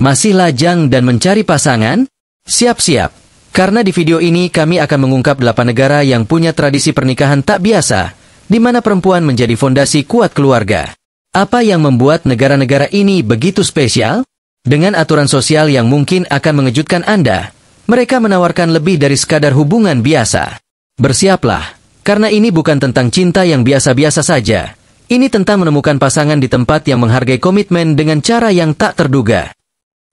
Masih lajang dan mencari pasangan? Siap-siap, karena di video ini kami akan mengungkap 8 negara yang punya tradisi pernikahan tak biasa, di mana perempuan menjadi fondasi kuat keluarga. Apa yang membuat negara-negara ini begitu spesial? Dengan aturan sosial yang mungkin akan mengejutkan Anda, mereka menawarkan lebih dari sekadar hubungan biasa. Bersiaplah, karena ini bukan tentang cinta yang biasa-biasa saja. Ini tentang menemukan pasangan di tempat yang menghargai komitmen dengan cara yang tak terduga.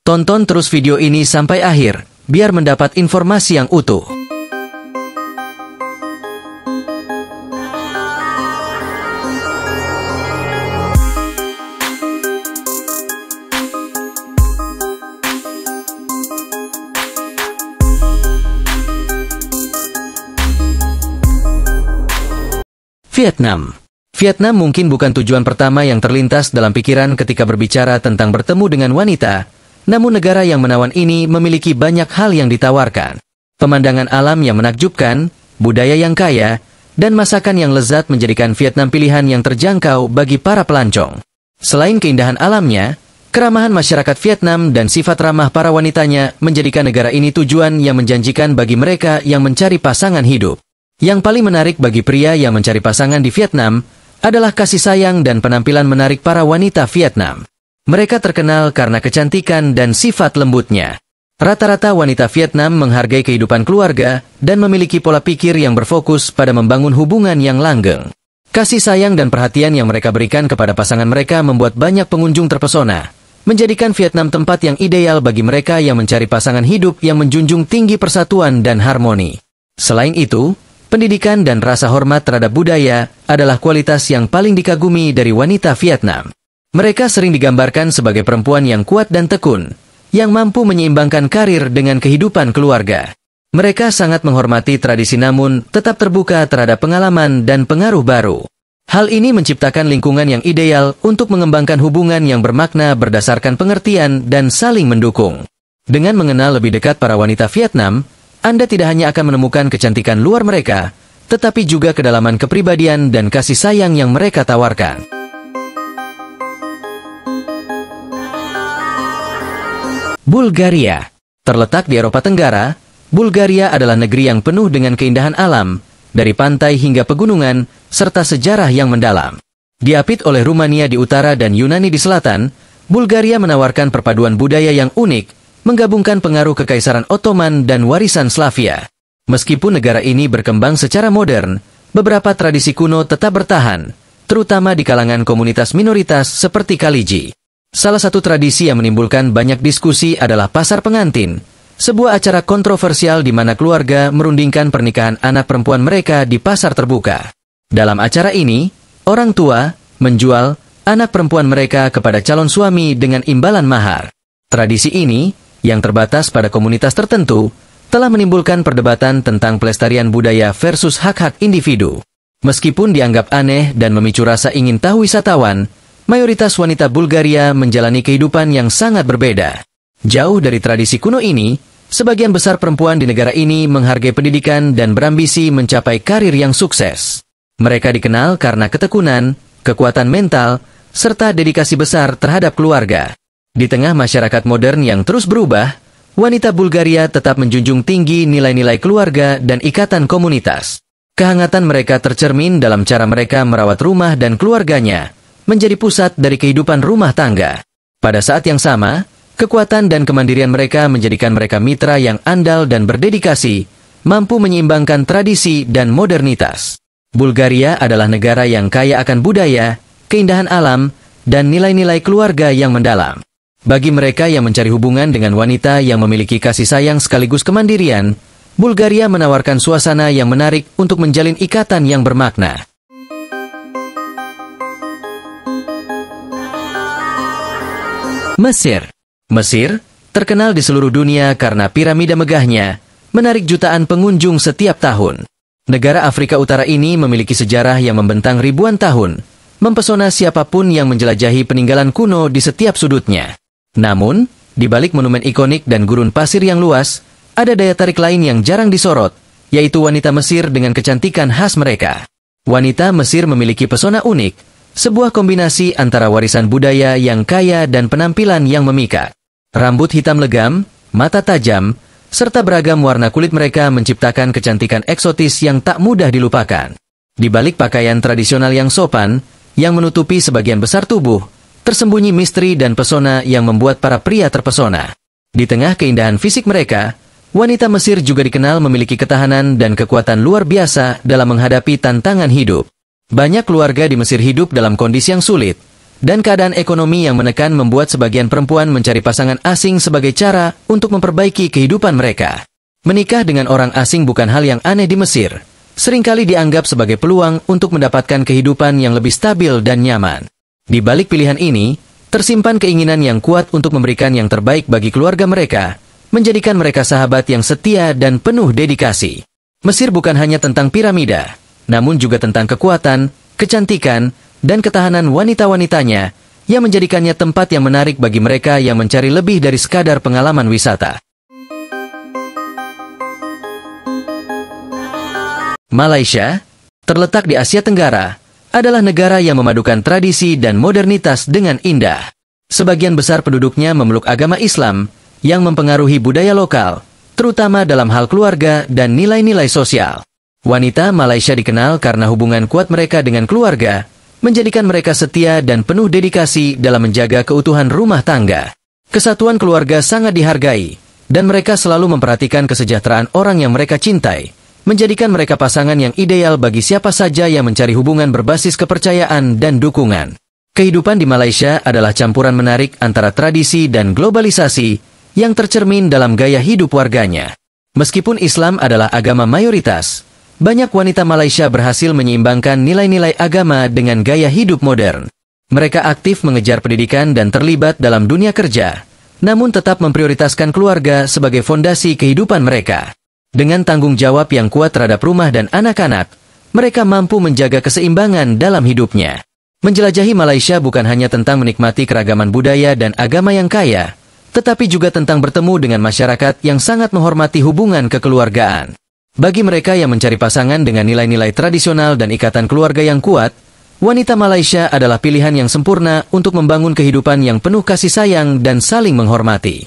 Tonton terus video ini sampai akhir, biar mendapat informasi yang utuh. Vietnam. Vietnam mungkin bukan tujuan pertama yang terlintas dalam pikiran ketika berbicara tentang bertemu dengan wanita, namun negara yang menawan ini memiliki banyak hal yang ditawarkan. Pemandangan alam yang menakjubkan, budaya yang kaya, dan masakan yang lezat menjadikan Vietnam pilihan yang terjangkau bagi para pelancong. Selain keindahan alamnya, keramahan masyarakat Vietnam dan sifat ramah para wanitanya menjadikan negara ini tujuan yang menjanjikan bagi mereka yang mencari pasangan hidup. Yang paling menarik bagi pria yang mencari pasangan di Vietnam adalah kasih sayang dan penampilan menarik para wanita Vietnam. Mereka terkenal karena kecantikan dan sifat lembutnya. Rata-rata wanita Vietnam menghargai kehidupan keluarga dan memiliki pola pikir yang berfokus pada membangun hubungan yang langgeng. Kasih sayang dan perhatian yang mereka berikan kepada pasangan mereka membuat banyak pengunjung terpesona, menjadikan Vietnam tempat yang ideal bagi mereka yang mencari pasangan hidup yang menjunjung tinggi persatuan dan harmoni. Selain itu, pendidikan dan rasa hormat terhadap budaya adalah kualitas yang paling dikagumi dari wanita Vietnam. Mereka sering digambarkan sebagai perempuan yang kuat dan tekun, yang mampu menyeimbangkan karir dengan kehidupan keluarga. Mereka sangat menghormati tradisi namun tetap terbuka terhadap pengalaman dan pengaruh baru. Hal ini menciptakan lingkungan yang ideal untuk mengembangkan hubungan yang bermakna berdasarkan pengertian dan saling mendukung. Dengan mengenal lebih dekat para wanita Vietnam, Anda tidak hanya akan menemukan kecantikan luar mereka, tetapi juga kedalaman kepribadian dan kasih sayang yang mereka tawarkan. Bulgaria. Terletak di Eropa Tenggara, Bulgaria adalah negeri yang penuh dengan keindahan alam, dari pantai hingga pegunungan, serta sejarah yang mendalam. Diapit oleh Rumania di utara dan Yunani di selatan, Bulgaria menawarkan perpaduan budaya yang unik, menggabungkan pengaruh Kekaisaran Ottoman dan warisan Slavia. Meskipun negara ini berkembang secara modern, beberapa tradisi kuno tetap bertahan, terutama di kalangan komunitas minoritas seperti Kaliji. Salah satu tradisi yang menimbulkan banyak diskusi adalah pasar pengantin, sebuah acara kontroversial di mana keluarga merundingkan pernikahan anak perempuan mereka di pasar terbuka. Dalam acara ini, orang tua menjual anak perempuan mereka kepada calon suami dengan imbalan mahar. Tradisi ini, yang terbatas pada komunitas tertentu, telah menimbulkan perdebatan tentang pelestarian budaya versus hak-hak individu. Meskipun dianggap aneh dan memicu rasa ingin tahu wisatawan, mayoritas wanita Bulgaria menjalani kehidupan yang sangat berbeda. Jauh dari tradisi kuno ini, sebagian besar perempuan di negara ini menghargai pendidikan dan berambisi mencapai karir yang sukses. Mereka dikenal karena ketekunan, kekuatan mental, serta dedikasi besar terhadap keluarga. Di tengah masyarakat modern yang terus berubah, wanita Bulgaria tetap menjunjung tinggi nilai-nilai keluarga dan ikatan komunitas. Kehangatan mereka tercermin dalam cara mereka merawat rumah dan keluarganya, menjadi pusat dari kehidupan rumah tangga. Pada saat yang sama, kekuatan dan kemandirian mereka menjadikan mereka mitra yang andal dan berdedikasi, mampu menyeimbangkan tradisi dan modernitas. Bulgaria adalah negara yang kaya akan budaya, keindahan alam, dan nilai-nilai keluarga yang mendalam. Bagi mereka yang mencari hubungan dengan wanita yang memiliki kasih sayang sekaligus kemandirian, Bulgaria menawarkan suasana yang menarik untuk menjalin ikatan yang bermakna. Mesir. Mesir, terkenal di seluruh dunia karena piramida megahnya, menarik jutaan pengunjung setiap tahun. Negara Afrika Utara ini memiliki sejarah yang membentang ribuan tahun, mempesona siapapun yang menjelajahi peninggalan kuno di setiap sudutnya. Namun, di balik monumen ikonik dan gurun pasir yang luas, ada daya tarik lain yang jarang disorot, yaitu wanita Mesir dengan kecantikan khas mereka. Wanita Mesir memiliki pesona unik, sebuah kombinasi antara warisan budaya yang kaya dan penampilan yang memikat. Rambut hitam legam, mata tajam, serta beragam warna kulit mereka menciptakan kecantikan eksotis yang tak mudah dilupakan. Di balik pakaian tradisional yang sopan, yang menutupi sebagian besar tubuh, tersembunyi misteri dan pesona yang membuat para pria terpesona. Di tengah keindahan fisik mereka, wanita Mesir juga dikenal memiliki ketahanan dan kekuatan luar biasa dalam menghadapi tantangan hidup. Banyak keluarga di Mesir hidup dalam kondisi yang sulit, dan keadaan ekonomi yang menekan membuat sebagian perempuan mencari pasangan asing sebagai cara untuk memperbaiki kehidupan mereka. Menikah dengan orang asing bukan hal yang aneh di Mesir, seringkali dianggap sebagai peluang untuk mendapatkan kehidupan yang lebih stabil dan nyaman. Di balik pilihan ini, tersimpan keinginan yang kuat untuk memberikan yang terbaik bagi keluarga mereka, menjadikan mereka sahabat yang setia dan penuh dedikasi. Mesir bukan hanya tentang piramida, namun juga tentang kekuatan, kecantikan, dan ketahanan wanita-wanitanya, yang menjadikannya tempat yang menarik bagi mereka yang mencari lebih dari sekadar pengalaman wisata. Malaysia, terletak di Asia Tenggara, adalah negara yang memadukan tradisi dan modernitas dengan indah. Sebagian besar penduduknya memeluk agama Islam, yang mempengaruhi budaya lokal, terutama dalam hal keluarga dan nilai-nilai sosial. Wanita Malaysia dikenal karena hubungan kuat mereka dengan keluarga, menjadikan mereka setia dan penuh dedikasi dalam menjaga keutuhan rumah tangga. Kesatuan keluarga sangat dihargai, dan mereka selalu memperhatikan kesejahteraan orang yang mereka cintai, menjadikan mereka pasangan yang ideal bagi siapa saja yang mencari hubungan berbasis kepercayaan dan dukungan. Kehidupan di Malaysia adalah campuran menarik antara tradisi dan globalisasi yang tercermin dalam gaya hidup warganya. Meskipun Islam adalah agama mayoritas, banyak wanita Malaysia berhasil menyeimbangkan nilai-nilai agama dengan gaya hidup modern. Mereka aktif mengejar pendidikan dan terlibat dalam dunia kerja, namun tetap memprioritaskan keluarga sebagai fondasi kehidupan mereka. Dengan tanggung jawab yang kuat terhadap rumah dan anak-anak, mereka mampu menjaga keseimbangan dalam hidupnya. Menjelajahi Malaysia bukan hanya tentang menikmati keragaman budaya dan agama yang kaya, tetapi juga tentang bertemu dengan masyarakat yang sangat menghormati hubungan kekeluargaan. Bagi mereka yang mencari pasangan dengan nilai-nilai tradisional dan ikatan keluarga yang kuat, wanita Malaysia adalah pilihan yang sempurna untuk membangun kehidupan yang penuh kasih sayang dan saling menghormati.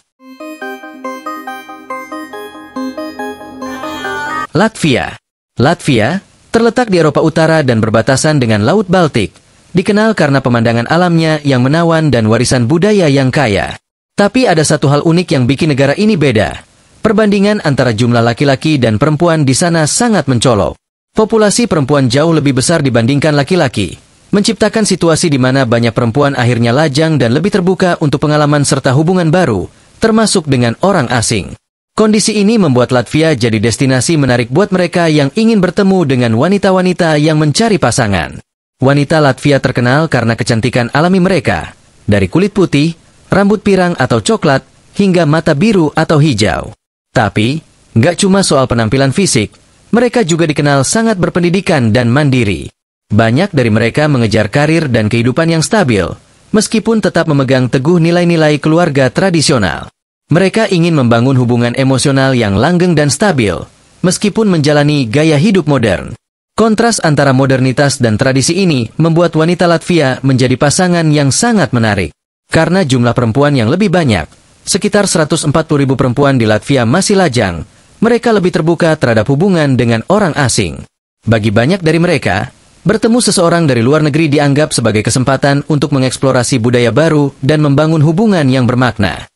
Latvia. Latvia, terletak di Eropa Utara dan berbatasan dengan Laut Baltik, dikenal karena pemandangan alamnya yang menawan dan warisan budaya yang kaya. Tapi ada satu hal unik yang bikin negara ini beda. Perbandingan antara jumlah laki-laki dan perempuan di sana sangat mencolok. Populasi perempuan jauh lebih besar dibandingkan laki-laki, menciptakan situasi di mana banyak perempuan akhirnya lajang dan lebih terbuka untuk pengalaman serta hubungan baru, termasuk dengan orang asing. Kondisi ini membuat Latvia jadi destinasi menarik buat mereka yang ingin bertemu dengan wanita-wanita yang mencari pasangan. Wanita Latvia terkenal karena kecantikan alami mereka, dari kulit putih, rambut pirang atau coklat, hingga mata biru atau hijau. Tapi, nggak cuma soal penampilan fisik, mereka juga dikenal sangat berpendidikan dan mandiri. Banyak dari mereka mengejar karir dan kehidupan yang stabil, meskipun tetap memegang teguh nilai-nilai keluarga tradisional. Mereka ingin membangun hubungan emosional yang langgeng dan stabil, meskipun menjalani gaya hidup modern. Kontras antara modernitas dan tradisi ini membuat wanita Latvia menjadi pasangan yang sangat menarik. Karena jumlah perempuan yang lebih banyak, sekitar 140.000 perempuan di Latvia masih lajang, mereka lebih terbuka terhadap hubungan dengan orang asing. Bagi banyak dari mereka, bertemu seseorang dari luar negeri dianggap sebagai kesempatan untuk mengeksplorasi budaya baru dan membangun hubungan yang bermakna.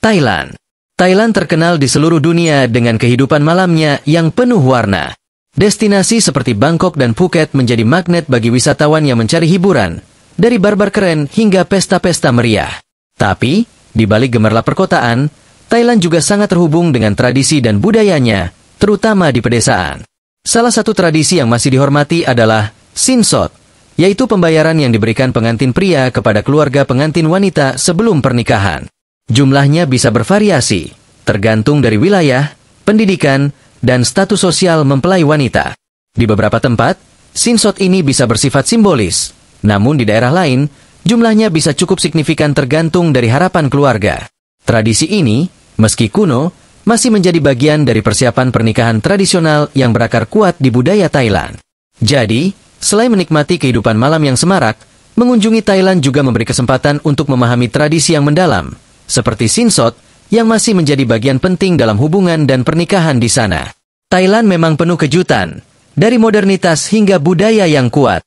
Thailand. Thailand terkenal di seluruh dunia dengan kehidupan malamnya yang penuh warna. Destinasi seperti Bangkok dan Phuket menjadi magnet bagi wisatawan yang mencari hiburan, dari bar-bar keren hingga pesta-pesta meriah. Tapi, di balik gemerlap perkotaan, Thailand juga sangat terhubung dengan tradisi dan budayanya, terutama di pedesaan. Salah satu tradisi yang masih dihormati adalah sinsot, yaitu pembayaran yang diberikan pengantin pria kepada keluarga pengantin wanita sebelum pernikahan. Jumlahnya bisa bervariasi, tergantung dari wilayah, pendidikan, dan status sosial mempelai wanita. Di beberapa tempat, sinsot ini bisa bersifat simbolis, namun di daerah lain, jumlahnya bisa cukup signifikan tergantung dari harapan keluarga. Tradisi ini, meski kuno, masih menjadi bagian dari persiapan pernikahan tradisional yang berakar kuat di budaya Thailand. Jadi, selain menikmati kehidupan malam yang semarak, Mengunjungi Thailand juga memberi kesempatan untuk memahami tradisi yang mendalam, seperti Sinsot, yang masih menjadi bagian penting dalam hubungan dan pernikahan di sana. Thailand memang penuh kejutan, dari modernitas hingga budaya yang kuat.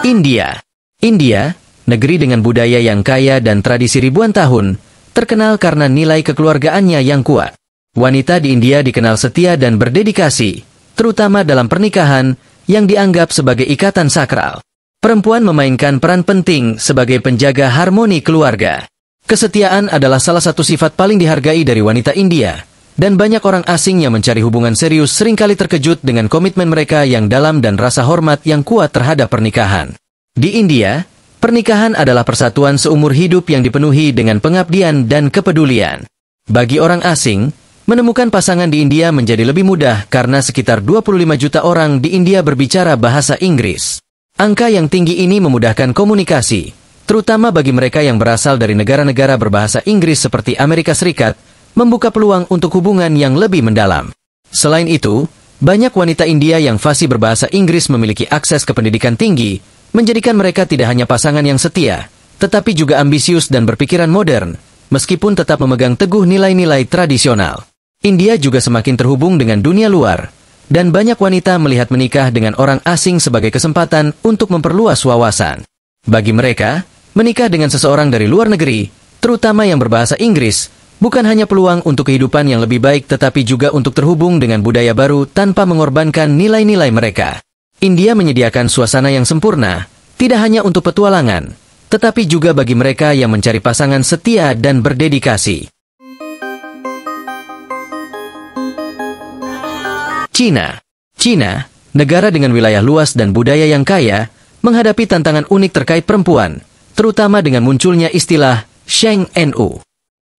India, negeri dengan budaya yang kaya dan tradisi ribuan tahun, terkenal karena nilai kekeluargaannya yang kuat. Wanita di India dikenal setia dan berdedikasi, terutama dalam pernikahan yang dianggap sebagai ikatan sakral. Perempuan memainkan peran penting sebagai penjaga harmoni keluarga. Kesetiaan adalah salah satu sifat paling dihargai dari wanita India, dan banyak orang asing yang mencari hubungan serius seringkali terkejut dengan komitmen mereka yang dalam dan rasa hormat yang kuat terhadap pernikahan. Di India, pernikahan adalah persatuan seumur hidup yang dipenuhi dengan pengabdian dan kepedulian. Bagi orang asing, menemukan pasangan di India menjadi lebih mudah karena sekitar 25 juta orang di India berbicara bahasa Inggris. Angka yang tinggi ini memudahkan komunikasi, terutama bagi mereka yang berasal dari negara-negara berbahasa Inggris seperti Amerika Serikat, membuka peluang untuk hubungan yang lebih mendalam. Selain itu, banyak wanita India yang fasih berbahasa Inggris memiliki akses ke pendidikan tinggi, menjadikan mereka tidak hanya pasangan yang setia, tetapi juga ambisius dan berpikiran modern, meskipun tetap memegang teguh nilai-nilai tradisional. India juga semakin terhubung dengan dunia luar, dan banyak wanita melihat menikah dengan orang asing sebagai kesempatan untuk memperluas wawasan. Bagi mereka, menikah dengan seseorang dari luar negeri, terutama yang berbahasa Inggris, bukan hanya peluang untuk kehidupan yang lebih baik tetapi juga untuk terhubung dengan budaya baru tanpa mengorbankan nilai-nilai mereka. India menyediakan suasana yang sempurna, tidak hanya untuk petualangan, tetapi juga bagi mereka yang mencari pasangan setia dan berdedikasi. China, negara dengan wilayah luas dan budaya yang kaya, menghadapi tantangan unik terkait perempuan, terutama dengan munculnya istilah Sheng Nu.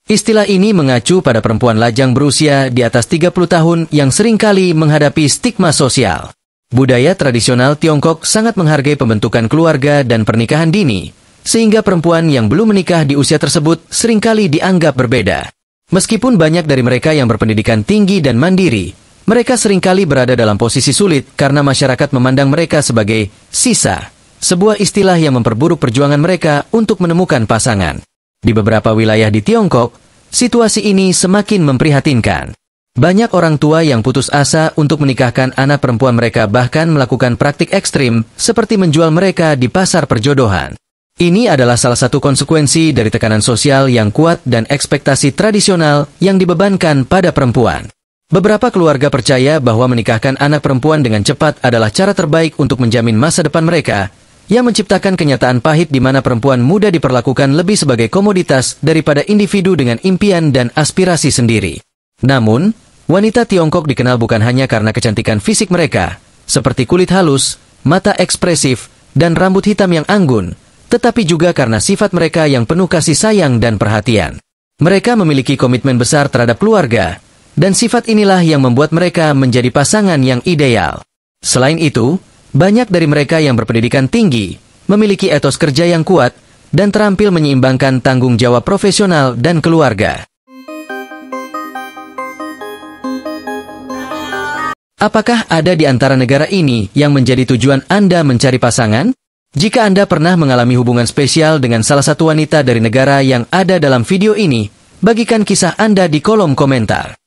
Istilah ini mengacu pada perempuan lajang berusia di atas 30 tahun yang seringkali menghadapi stigma sosial. Budaya tradisional Tiongkok sangat menghargai pembentukan keluarga dan pernikahan dini, sehingga perempuan yang belum menikah di usia tersebut seringkali dianggap berbeda. Meskipun banyak dari mereka yang berpendidikan tinggi dan mandiri, mereka seringkali berada dalam posisi sulit karena masyarakat memandang mereka sebagai sisa, sebuah istilah yang memperburuk perjuangan mereka untuk menemukan pasangan. Di beberapa wilayah di Tiongkok, situasi ini semakin memprihatinkan. Banyak orang tua yang putus asa untuk menikahkan anak perempuan mereka bahkan melakukan praktik ekstrim seperti menjual mereka di pasar perjodohan. Ini adalah salah satu konsekuensi dari tekanan sosial yang kuat dan ekspektasi tradisional yang dibebankan pada perempuan. Beberapa keluarga percaya bahwa menikahkan anak perempuan dengan cepat adalah cara terbaik untuk menjamin masa depan mereka, yang menciptakan kenyataan pahit di mana perempuan muda diperlakukan lebih sebagai komoditas daripada individu dengan impian dan aspirasi sendiri. Namun, wanita Tiongkok dikenal bukan hanya karena kecantikan fisik mereka, seperti kulit halus, mata ekspresif, dan rambut hitam yang anggun, tetapi juga karena sifat mereka yang penuh kasih sayang dan perhatian. Mereka memiliki komitmen besar terhadap keluarga, dan sifat inilah yang membuat mereka menjadi pasangan yang ideal. Selain itu, banyak dari mereka yang berpendidikan tinggi, memiliki etos kerja yang kuat, dan terampil menyeimbangkan tanggung jawab profesional dan keluarga. Apakah ada di antara negara ini yang menjadi tujuan Anda mencari pasangan? Jika Anda pernah mengalami hubungan spesial dengan salah satu wanita dari negara yang ada dalam video ini, bagikan kisah Anda di kolom komentar.